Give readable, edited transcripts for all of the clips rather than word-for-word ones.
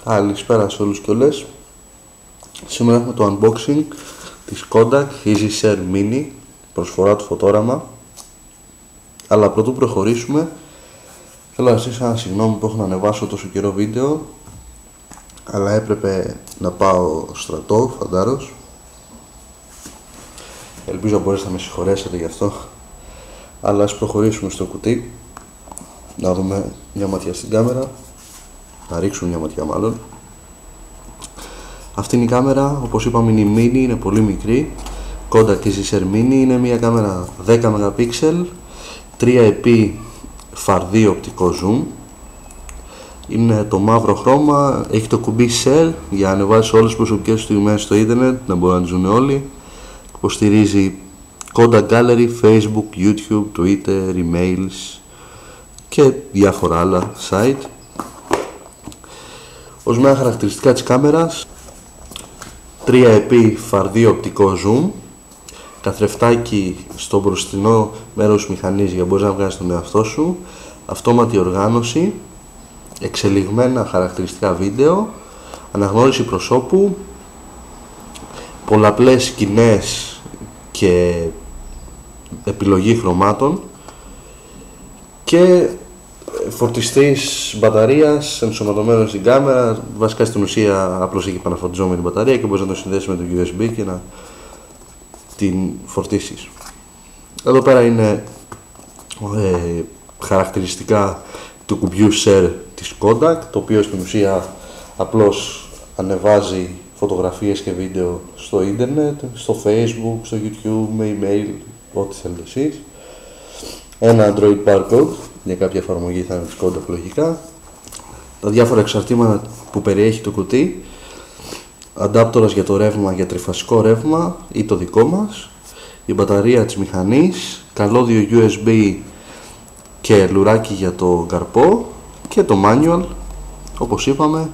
Καλησπέρα σε όλους και όλες. Σήμερα έχουμε το unboxing της Kodak EasyShare Mini, προσφορά του φωτόραμα. Αλλά πρωτού προχωρήσουμε, θέλω να ζητήσω ένα συγγνώμη που έχω να ανεβάσω τόσο καιρό βίντεο, αλλά έπρεπε να πάω στρατό, φαντάρος. Ελπίζω να μπορέσετε να με συγχωρέσετε γι' αυτό. Αλλά ας προχωρήσουμε στο κουτί, να δούμε μια ματιά στην κάμερα, να ρίξουμε μια ματιά μάλλον. Αυτή είναι η κάμερα, όπως είπαμε είναι η Mini, είναι πολύ μικρή. Kodak EasyShare Mini, είναι μια κάμερα 10 MP, 3x φαρδί οπτικό zoom. Είναι το μαύρο χρώμα, έχει το κουμπί Share για να ανεβάσει όλες τις προσωπικές στιγμές στο ίντερνετ, να μπορούν να τις ζουν όλοι. Υποστηρίζει Kodak Gallery, Facebook, YouTube, Twitter, emails και διάφορα άλλα site. Ορισμένα χαρακτηριστικά της κάμερας: 3x φαρδί οπτικό zoom, καθρεφτάκι στο μπροστινό μέρος της μηχανής για να μπορείς να βγάλεις τον εαυτό σου, αυτόματη οργάνωση, εξελιγμένα χαρακτηριστικά βίντεο, αναγνώριση προσώπου, πολλαπλές σκηνές και επιλογή χρωμάτων και φορτιστής μπαταρίας ενσωματωμένος στην κάμερα. Βασικά στην ουσία απλώς έχει επαναφορτιζόμενη μπαταρία και μπορείς να το συνδέσεις με το USB και να την φορτίσεις. Εδώ πέρα είναι χαρακτηριστικά του κουμπιού Share της Kodak, το οποίο στην ουσία απλώς ανεβάζει φωτογραφίες και βίντεο στο ίντερνετ, στο Facebook, στο YouTube, με email, ό,τι θέλετε εσείς. Ένα Android barcode για κάποια εφαρμογή θα είναι της Kodak λογικά. Τα διάφορα εξαρτήματα που περιέχει το κουτί: αντάπτορας για το ρεύμα, για τριφασικό ρεύμα ή το δικό μας, η μπαταρία της μηχανής, καλώδιο USB και λουράκι για το καρπό και το manual, όπως είπαμε,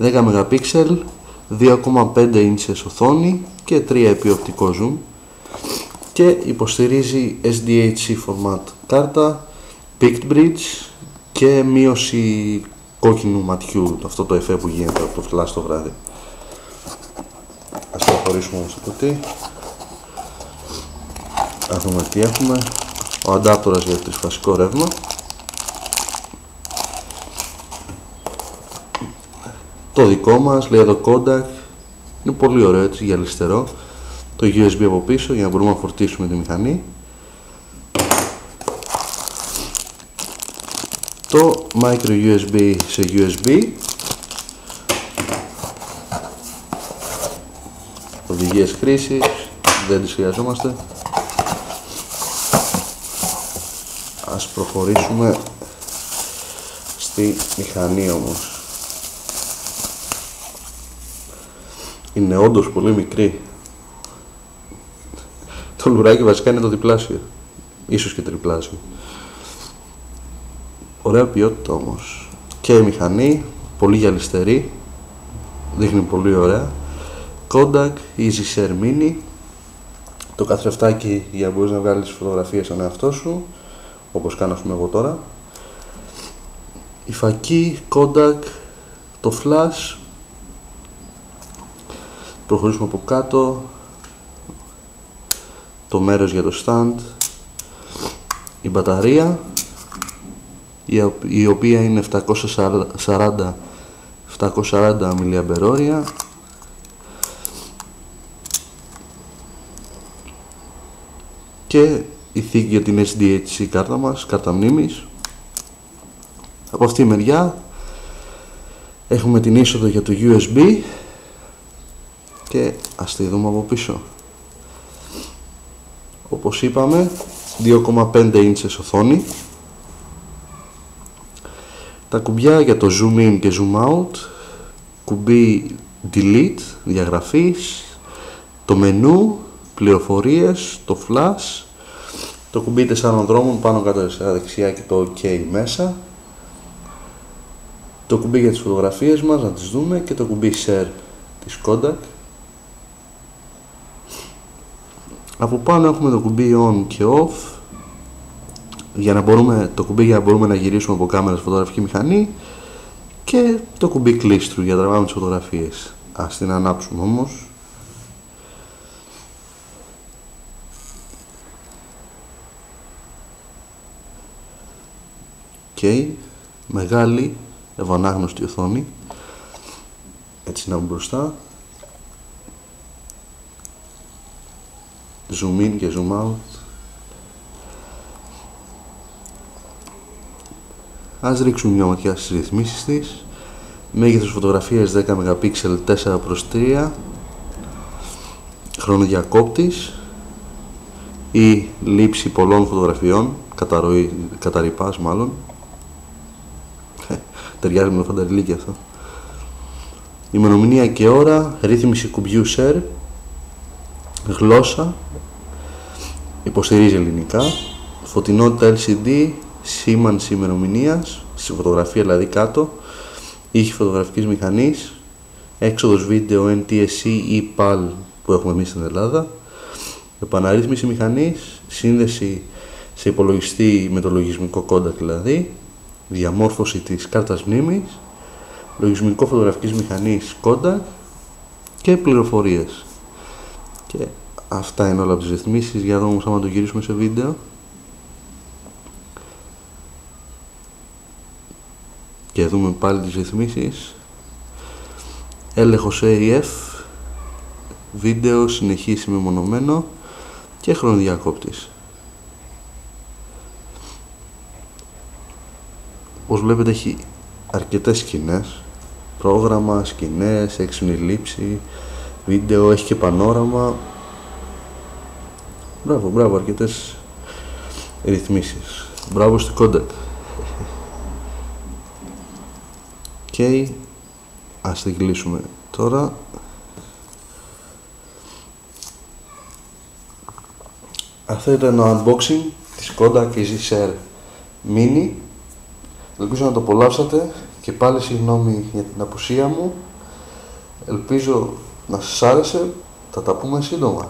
10 MP, 2,5 inches οθόνη και 3x οπτικό zoom και υποστηρίζει SDHC format κάρτα, Pict Bridge και μείωση κόκκινου ματιού, αυτό το εφέ που γίνεται από το flash το βράδυ. Ας προχωρήσουμε στο κουτί. Ας δούμε τι έχουμε. Ο αντάπτορας για τρισφασικό ρεύμα, το δικό μας, λέει εδώ Kodak, είναι πολύ ωραίο έτσι, γυαλιστερό. Το USB από πίσω για να μπορούμε να φορτίσουμε τη μηχανή. Το micro USB σε USB, οδηγίες χρήσης, δεν τις χρειαζόμαστε. Ας προχωρήσουμε στη μηχανή όμως. Είναι όντως πολύ μικρή. Το λουράκι βασικά είναι το διπλάσιο, ίσως και τριπλάσιο. Ωραία ποιότητα όμως. Και η μηχανή, πολύ γυαλιστερή, δείχνει πολύ ωραία. Kodak EasyShare Mini. Το καθρεφτάκι για να μπορείς να βγάλεις φωτογραφίες στον εαυτό σου, όπως κάνω ας πούμε εγώ τώρα. Η φακή Kodak, το flash. Προχωρήσουμε από κάτω. Το μέρος για το stand. Η μπαταρία, η οποία είναι 740 mAh. Και η θήκη για την SDHC κάρτα μας, κάρτα μνήμης. Από αυτή τη μεριά έχουμε την είσοδο για το USB και ας τη δούμε από πίσω. Όπως είπαμε, 2,5 inches οθόνη. Τα κουμπιά για το zoom in και zoom out, κουμπί delete, διαγραφής, το μενού, πληροφορίες, το flash, το κουμπί 4 δρόμων πάνω κάτω δεξιά και το OK μέσα, το κουμπί για τις φωτογραφίες μας, να τις δούμε, και το κουμπί Share της Kodak. Από πάνω έχουμε το κουμπί On και Off, το κουμπί για να μπορούμε να γυρίσουμε από κάμερα στη φωτογραφική μηχανή, και το κουμπί κλείστρου για να τραβάμε τις φωτογραφίες. Ας την ανάψουμε όμως. Μεγάλη ευανάγνωστη οθόνη, έτσι να μπουν μπροστά, zoom in και zoom out. Ας ρίξουμε μια ματιά στις ρυθμίσεις της. Μέγεθος φωτογραφίας 10 MP 4:3, χρονοδιακόπτης ή λήψη πολλών φωτογραφιών, κατά ρηπάς μάλλον. Ταιριάζει με το φανταριλίκι αυτό. Ημερομηνία και ώρα, ρύθμιση κουμπιού share, γλώσσα, υποστηρίζει ελληνικά, φωτεινότητα LCD, σήμανση ημερομηνίας, στη φωτογραφία δηλαδή κάτω, ήχη φωτογραφικής μηχανής, έξοδος βίντεο NTSC ή PAL που έχουμε εμείς στην Ελλάδα, επαναρρύθμιση μηχανής, σύνδεση σε υπολογιστή με το λογισμικό Kodak δηλαδή, διαμόρφωση της κάρτας μνήμης, λογισμικό φωτογραφικής μηχανής Kodak και πληροφορίες. Και αυτά είναι όλα από τις ρυθμίσεις. Για να δούμε άμα το γυρίσουμε σε βίντεο. Και δούμε πάλι τις ρυθμίσεις. Έλεγχος AF, βίντεο συνεχής μεμονωμένο και χρονοδιακόπτης. Όπως βλέπετε έχει αρκετές σκηνές, πρόγραμμα, σκηνές, έξυπνη λήψη, βίντεο, έχει και πανόραμα. Μπράβο, αρκετές ρυθμίσεις. Μπράβο στη Kodak. Και ας την κλείσουμε τώρα. Αυτό ήταν το unboxing της Kodak EasyShare Mini. Ελπίζω να το απολαύσατε και πάλι συγγνώμη για την απουσία μου. Ελπίζω να σας άρεσε. Θα τα πούμε σύντομα.